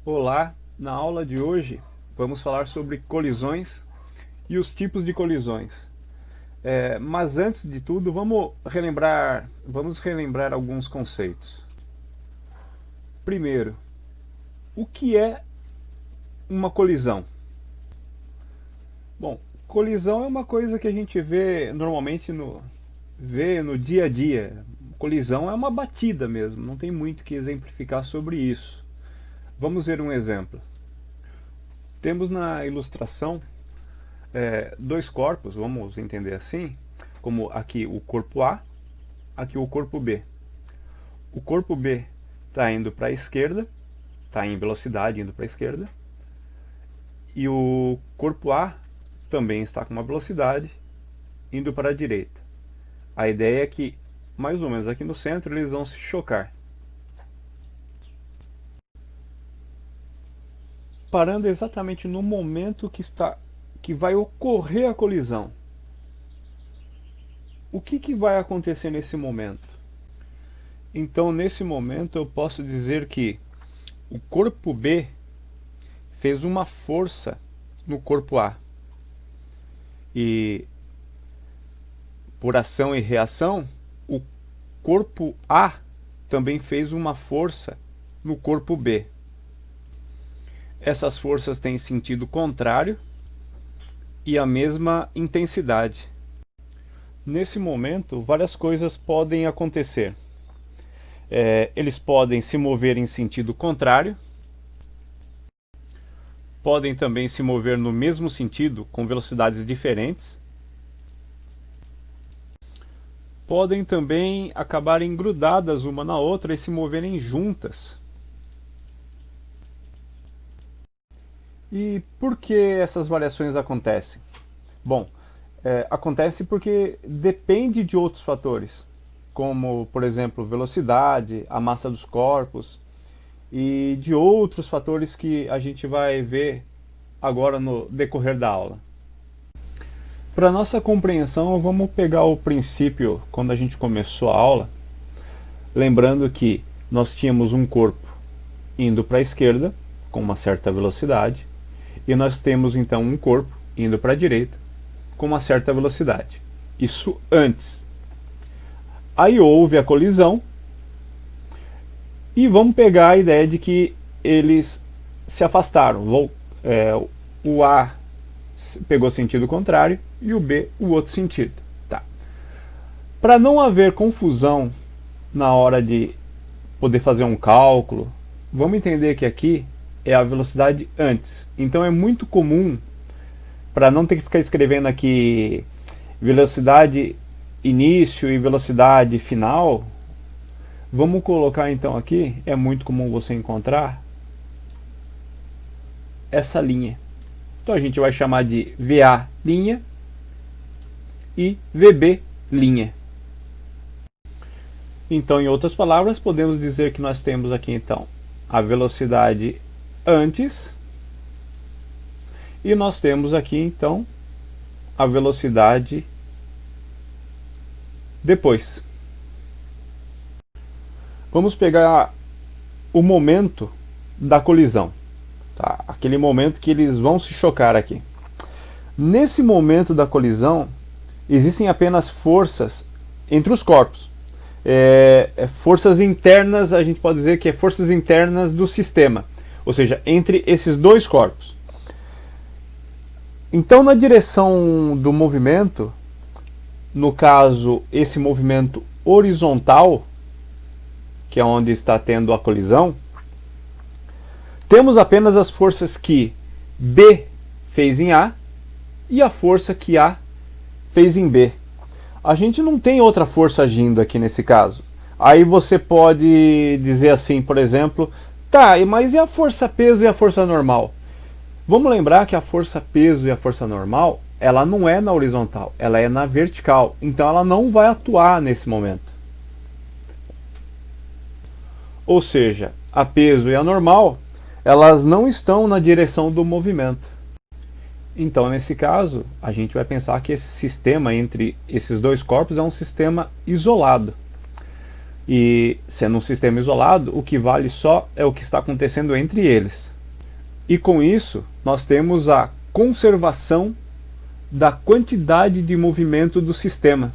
Olá, na aula de hoje vamos falar sobre colisões e os tipos de colisões. Mas antes de tudo, vamos relembrar alguns conceitos. Primeiro, o que é uma colisão? Bom, colisão é uma coisa que a gente vê normalmente no dia a dia. Colisão é uma batida mesmo, não tem muito que exemplificar sobre isso. Vamos ver um exemplo. Temos na ilustração dois corpos, vamos entender assim, como aqui o corpo A, aqui o corpo B. O corpo B está indo para a esquerda, está em velocidade indo para a esquerda, e o corpo A também está com uma velocidade indo para a direita. A ideia é que, mais ou menos aqui no centro, eles vão se chocar. Parando exatamente no momento que vai ocorrer a colisão. O que vai acontecer nesse momento? Então, nesse momento, eu posso dizer que o corpo B fez uma força no corpo A. E, por ação e reação, o corpo A também fez uma força no corpo B. Essas forças têm sentido contrário e a mesma intensidade. Nesse momento, várias coisas podem acontecer. Eles podem se mover em sentido contrário, podem também se mover no mesmo sentido, com velocidades diferentes, podem também acabarem grudadas uma na outra e se moverem juntas. E por que essas variações acontecem? Bom, acontece porque depende de outros fatores, como, por exemplo, velocidade, a massa dos corpos e de outros fatores que a gente vai ver agora no decorrer da aula. Para nossa compreensão, vamos pegar o princípio quando a gente começou a aula, lembrando que nós tínhamos um corpo indo para a esquerda com uma certa velocidade e nós temos então um corpo indo para a direita com uma certa velocidade. Isso antes. Aí houve a colisão e vamos pegar a ideia de que eles se afastaram. O A pegou sentido contrário e o B o outro sentido. Tá. Para não haver confusão na hora de poder fazer um cálculo, vamos entender que aqui é a velocidade antes. Então é muito comum, para não ter que ficar escrevendo aqui velocidade início e velocidade final, vamos colocar então aqui, é muito comum você encontrar essa linha. Então a gente vai chamar de VA linha e VB linha. Então, em outras palavras, podemos dizer que nós temos aqui então a velocidade antes e nós temos aqui então a velocidade depois. Vamos pegar o momento da colisão, tá? Aquele momento que eles vão se chocar aqui. Nesse momento da colisão, existem apenas forças entre os corpos. Forças internas, a gente pode dizer que é forças internas do sistema, ou seja, entre esses dois corpos. Então, na direção do movimento, no caso, esse movimento horizontal, que é onde está tendo a colisão, temos apenas as forças que B fez em A e a força que A fez em B. A gente não tem outra força agindo aqui nesse caso. Aí você pode dizer assim, por exemplo, tá, mas e a força peso e a força normal? Vamos lembrar que a força peso e a força normal, ela não é na horizontal, ela é na vertical. Então ela não vai atuar nesse momento. Ou seja, a peso e a normal, elas não estão na direção do movimento. Então, nesse caso, a gente vai pensar que esse sistema entre esses dois corpos é um sistema isolado. E, sendo um sistema isolado, o que vale só é o que está acontecendo entre eles. E com isso, nós temos a conservação da quantidade de movimento do sistema.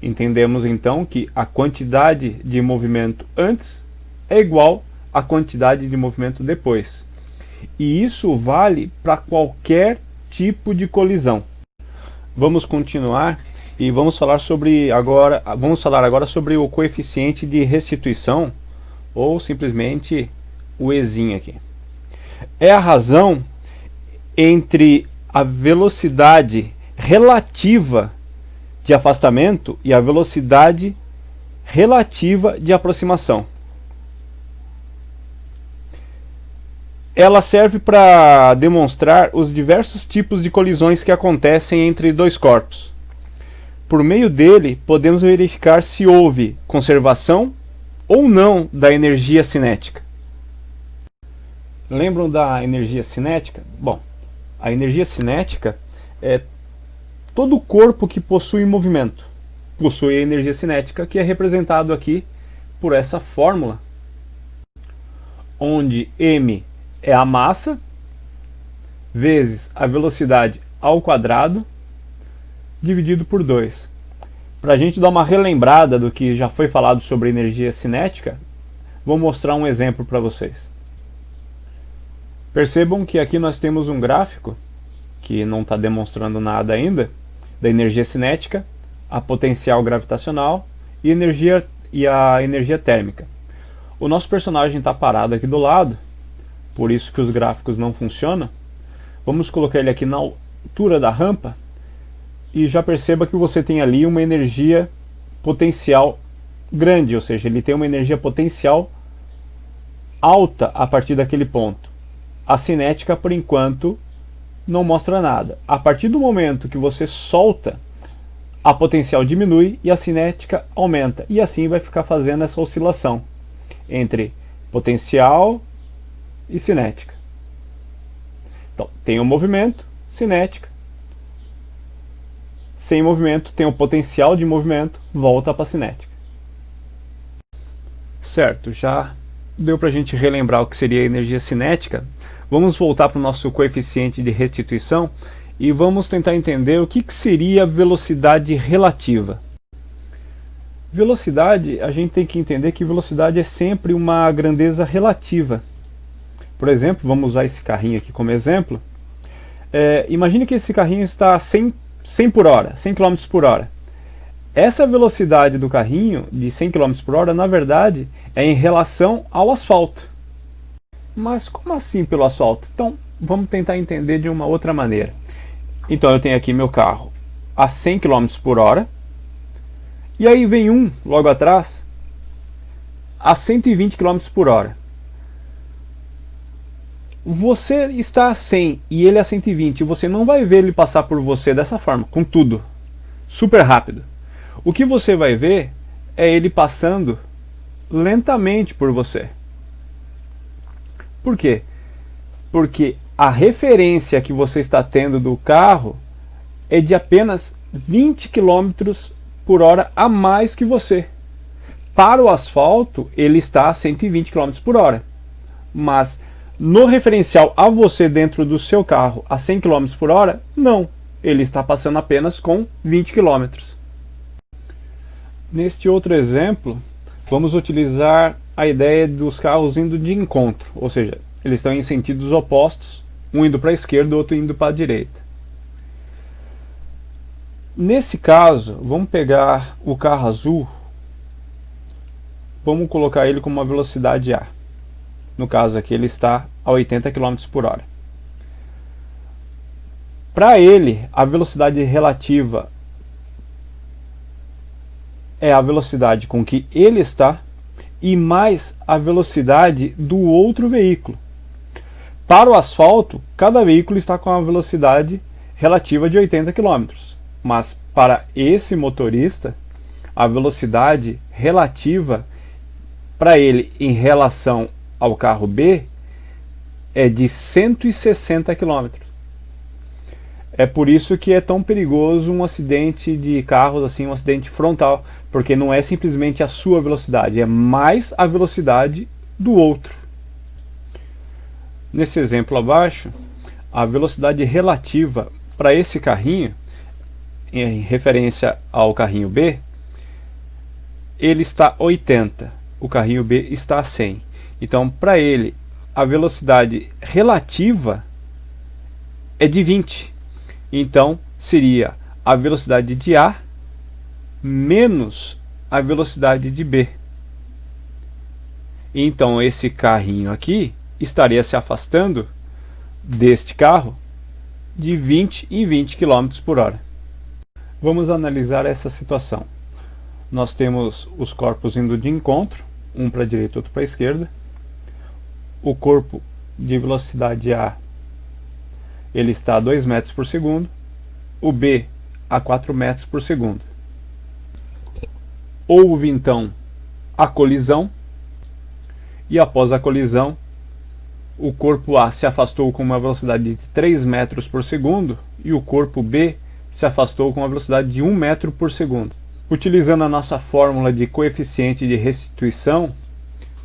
Entendemos então que a quantidade de movimento antes é igual à quantidade de movimento depois. E isso vale para qualquer tipo de colisão. Vamos continuar e vamos falar agora sobre o coeficiente de restituição, ou simplesmente o Ezinho aqui. É a razão entre a velocidade relativa de afastamento e a velocidade relativa de aproximação. Ela serve para demonstrar os diversos tipos de colisões que acontecem entre dois corpos. Por meio dele, podemos verificar se houve conservação ou não da energia cinética. Lembram da energia cinética? Bom, a energia cinética é todo corpo que possui movimento. Possui a energia cinética, que é representado aqui por essa fórmula, onde m é a massa vezes a velocidade ao quadrado dividido por 2. Para a gente dar uma relembrada do que já foi falado sobre energia cinética, vou mostrar um exemplo para vocês. Percebam que aqui nós temos um gráfico que não está demonstrando nada ainda, da energia cinética, a potencial gravitacional e a energia térmica. O nosso personagem está parado aqui do lado, por isso que os gráficos não funcionam. Vamos colocar ele aqui na altura da rampa e já perceba que você tem ali uma energia potencial grande, ou seja, ele tem uma energia potencial alta a partir daquele ponto. A cinética, por enquanto, não mostra nada. A partir do momento que você solta, a potencial diminui e a cinética aumenta. E assim vai ficar fazendo essa oscilação entre potencial e cinética. Então, tem o movimento, cinética. Sem movimento, tem o potencial de movimento, volta para a cinética. Certo, já deu para a gente relembrar o que seria a energia cinética. Vamos voltar para o nosso coeficiente de restituição e vamos tentar entender o que seria velocidade relativa. Velocidade, a gente tem que entender que velocidade é sempre uma grandeza relativa. Por exemplo, vamos usar esse carrinho aqui como exemplo. Imagine que esse carrinho está a 100 por hora, 100 km por hora. Essa velocidade do carrinho de 100 km por hora, na verdade, é em relação ao asfalto. Mas como assim pelo asfalto? Então, vamos tentar entender de uma outra maneira. Então, eu tenho aqui meu carro a 100 km por hora. E aí vem um logo atrás a 120 km por hora. Você está a 100 e ele a 120. Você não vai ver ele passar por você dessa forma, com tudo. Super rápido. O que você vai ver é ele passando lentamente por você. Por quê? Porque a referência que você está tendo do carro é de apenas 20 km por hora a mais que você. Para o asfalto, ele está a 120 km por hora. Mas no referencial a você dentro do seu carro a 100 km por hora, não. Ele está passando apenas com 20 km. Neste outro exemplo, vamos utilizar a ideia dos carros indo de encontro, ou seja, eles estão em sentidos opostos, um indo para a esquerda e o outro indo para a direita. Nesse caso, vamos pegar o carro azul, vamos colocar ele com uma velocidade A. No caso aqui ele está a 80 km por hora. Para ele, a velocidade relativa é a velocidade com que ele está e mais a velocidade do outro veículo. Para o asfalto, cada veículo está com a velocidade relativa de 80 km. Mas para esse motorista, a velocidade relativa para ele em relação ao carro B é de 160 km. É por isso que é tão perigoso um acidente de carros, assim, um acidente frontal, porque não é simplesmente a sua velocidade, é mais a velocidade do outro. Nesse exemplo abaixo, a velocidade relativa para esse carrinho, em referência ao carrinho B, ele está 80, o carrinho B está a 100. Então, para ele, a velocidade relativa é de 20. Então, seria a velocidade de A menos a velocidade de B. Então, esse carrinho aqui estaria se afastando deste carro de 20 em 20 km por hora. Vamos analisar essa situação. Nós temos os corpos indo de encontro, um para a direita e outro para a esquerda. O corpo de velocidade A, ele está a 2 metros por segundo, o B a 4 metros por segundo. Houve então a colisão, e após a colisão, o corpo A se afastou com uma velocidade de 3 metros por segundo e o corpo B se afastou com uma velocidade de 1 metro por segundo. Utilizando a nossa fórmula de coeficiente de restituição,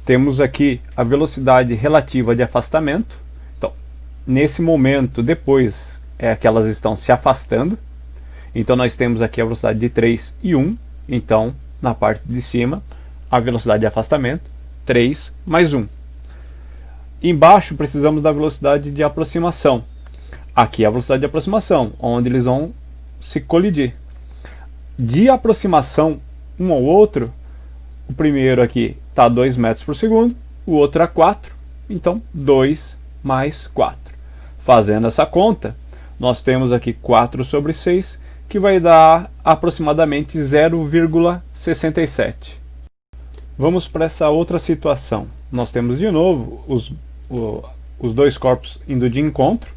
temos aqui a velocidade relativa de afastamento. Então, nesse momento, depois é que elas estão se afastando. Então, nós temos aqui a velocidade de 3 e 1. Então, na parte de cima, a velocidade de afastamento, 3 mais 1. Embaixo, precisamos da velocidade de aproximação. Aqui é a velocidade de aproximação, onde eles vão se colidir. De aproximação um ao outro, o primeiro aqui está a 2 metros por segundo, o outro a 4, então 2 mais 4. Fazendo essa conta, nós temos aqui 4 sobre 6, que vai dar aproximadamente 0,67. Vamos para essa outra situação. Nós temos de novo os dois corpos indo de encontro,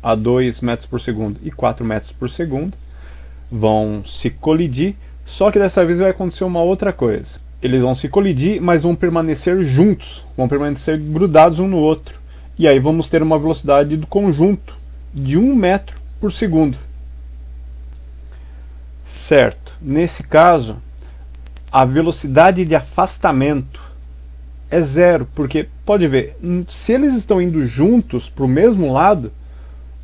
a 2 metros por segundo e 4 metros por segundo. Vão se colidir, só que dessa vez vai acontecer uma outra coisa. Eles vão se colidir, mas vão permanecer juntos, vão permanecer grudados um no outro. E aí vamos ter uma velocidade do conjunto de 1 metro por segundo. Certo, nesse caso, a velocidade de afastamento é zero, porque, pode ver, se eles estão indo juntos para o mesmo lado,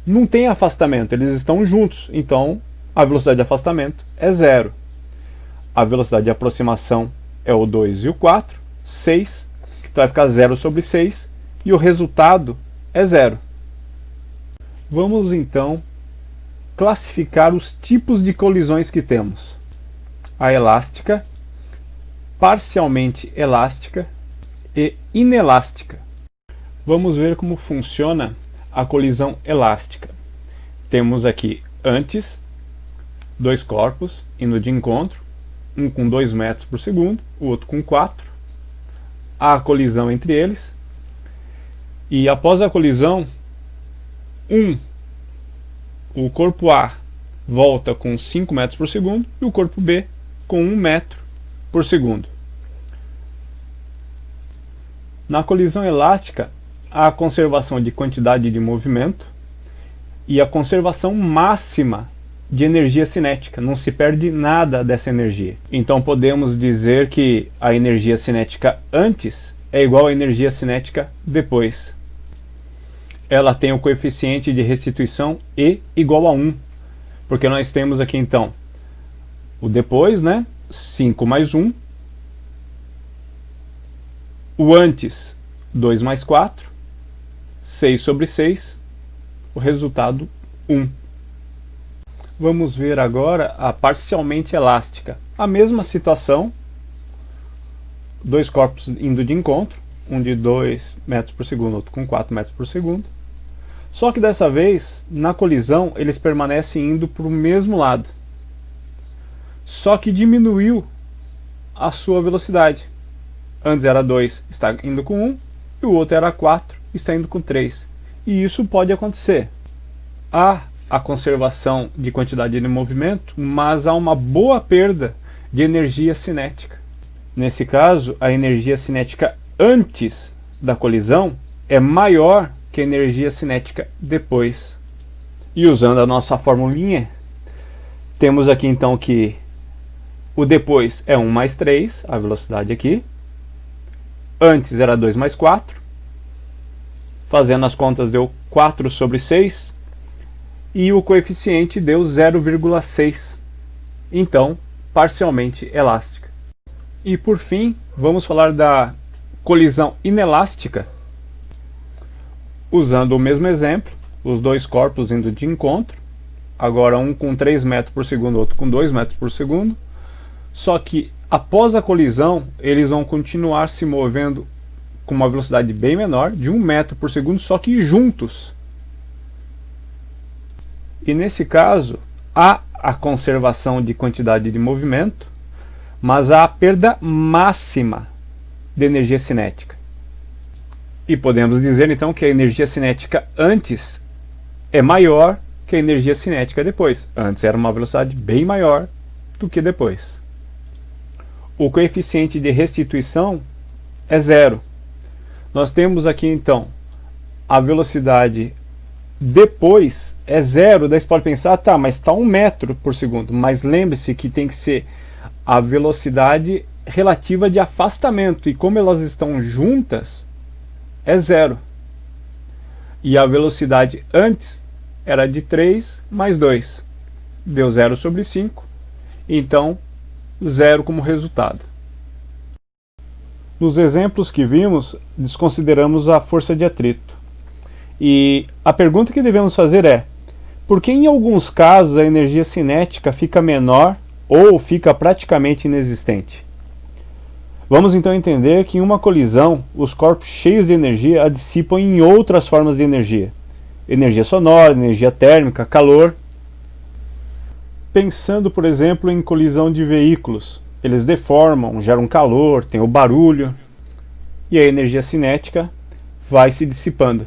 não tem afastamento, eles estão juntos, então a velocidade de afastamento é zero. A velocidade de aproximação é o 2 e o 4, 6, então vai ficar 0 sobre 6, e o resultado é zero. Vamos então classificar os tipos de colisões que temos. A elástica, parcialmente elástica e inelástica. Vamos ver como funciona a colisão elástica. Temos aqui antes dois corpos indo de encontro, um com 2 metros por segundo, o outro com 4. Há a colisão entre eles, e após a colisão, o corpo A volta com 5 metros por segundo e o corpo B com 1 metro por segundo. Na colisão elástica, há a conservação de quantidade de movimento e a conservação máxima de energia cinética. Não se perde nada dessa energia. Então podemos dizer que a energia cinética antes é igual à energia cinética depois. Ela tem o coeficiente de restituição E igual a 1. Porque nós temos aqui então o depois, né? 5 mais 1. O antes, 2 mais 4. 6 sobre 6. O resultado, 1. Vamos ver agora a parcialmente elástica. A mesma situação. Dois corpos indo de encontro. Um de 2 metros por segundo, outro com 4 metros por segundo. Só que dessa vez, na colisão, eles permanecem indo para o mesmo lado. Só que diminuiu a sua velocidade. Antes era 2, está indo com 1, e o outro era 4, está indo com 3. E isso pode acontecer. Há a conservação de quantidade de movimento, mas há uma boa perda de energia cinética. Nesse caso, a energia cinética antes da colisão é maior que a energia cinética depois. E usando a nossa formulinha, temos aqui então que o depois é 1 mais 3, a velocidade aqui. Antes era 2 mais 4. Fazendo as contas deu 4/6 e o coeficiente deu 0,6. Então, parcialmente elástica. E por fim, vamos falar da colisão inelástica. Usando o mesmo exemplo, os dois corpos indo de encontro, agora um com 3 metros por segundo, outro com 2 metros por segundo, só que após a colisão, eles vão continuar se movendo com uma velocidade bem menor, de 1 metro por segundo, só que juntos. E nesse caso, há a conservação de quantidade de movimento, mas há a perda máxima de energia cinética. E podemos dizer então que a energia cinética antes é maior que a energia cinética depois. Antes era uma velocidade bem maior do que depois. O coeficiente de restituição é 0. Nós temos aqui então a velocidade depois é 0, daí você pode pensar, tá, mas está 1 metro por segundo. Mas lembre-se que tem que ser a velocidade relativa de afastamento, e como elas estão juntas, é 0. E a velocidade antes era de 3 mais 2. Deu 0/5, então 0 como resultado. Nos exemplos que vimos, desconsideramos a força de atrito. E a pergunta que devemos fazer é: por que em alguns casos a energia cinética fica menor ou fica praticamente inexistente? Vamos então entender que em uma colisão, os corpos cheios de energia a dissipam em outras formas de energia. Energia sonora, energia térmica, calor. Pensando, por exemplo, em colisão de veículos. Eles deformam, geram calor, tem o barulho, e a energia cinética vai se dissipando.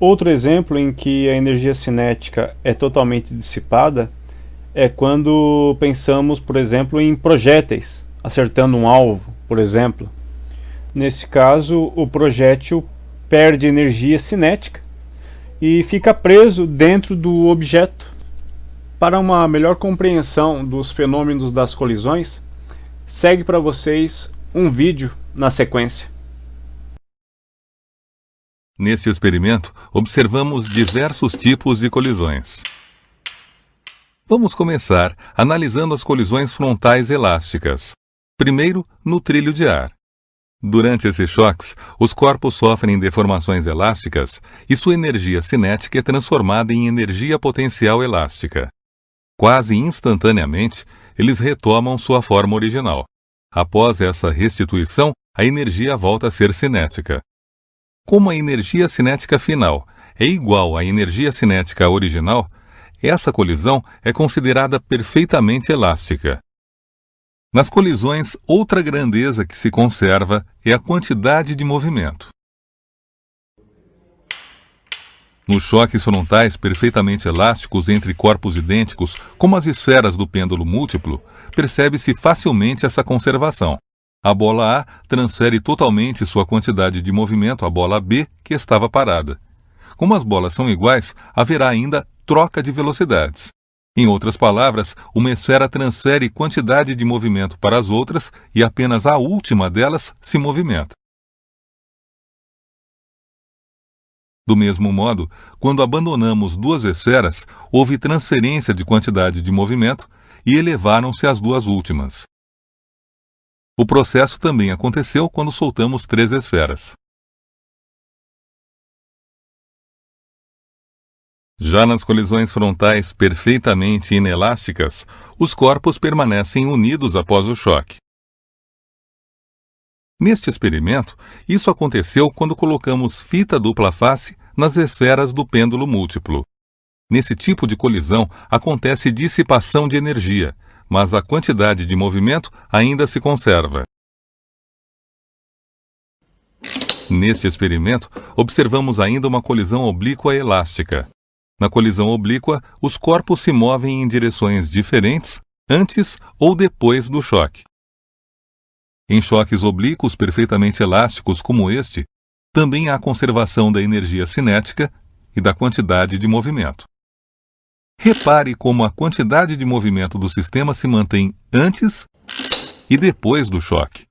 Outro exemplo em que a energia cinética é totalmente dissipada é quando pensamos, por exemplo, em projéteis, acertando um alvo, por exemplo. Nesse caso, o projétil perde energia cinética e fica preso dentro do objeto. Para uma melhor compreensão dos fenômenos das colisões, segue para vocês um vídeo na sequência. Neste experimento, observamos diversos tipos de colisões. Vamos começar analisando as colisões frontais elásticas. Primeiro, no trilho de ar. Durante esses choques, os corpos sofrem deformações elásticas e sua energia cinética é transformada em energia potencial elástica. Quase instantaneamente, eles retomam sua forma original. Após essa restituição, a energia volta a ser cinética. Como a energia cinética final é igual à energia cinética original, essa colisão é considerada perfeitamente elástica. Nas colisões, outra grandeza que se conserva é a quantidade de movimento. Nos choques frontais perfeitamente elásticos entre corpos idênticos, como as esferas do pêndulo múltiplo, percebe-se facilmente essa conservação. A bola A transfere totalmente sua quantidade de movimento à bola B, que estava parada. Como as bolas são iguais, haverá ainda troca de velocidades. Em outras palavras, uma esfera transfere quantidade de movimento para as outras e apenas a última delas se movimenta. Do mesmo modo, quando abandonamos duas esferas, houve transferência de quantidade de movimento e elevaram-se as duas últimas. O processo também aconteceu quando soltamos 3 esferas. Já nas colisões frontais perfeitamente inelásticas, os corpos permanecem unidos após o choque. Neste experimento, isso aconteceu quando colocamos fita dupla face nas esferas do pêndulo múltiplo. Nesse tipo de colisão, acontece dissipação de energia, mas a quantidade de movimento ainda se conserva. Neste experimento, observamos ainda uma colisão oblíqua elástica. Na colisão oblíqua, os corpos se movem em direções diferentes antes ou depois do choque. Em choques oblíquos perfeitamente elásticos como este, também há conservação da energia cinética e da quantidade de movimento. Repare como a quantidade de movimento do sistema se mantém antes e depois do choque.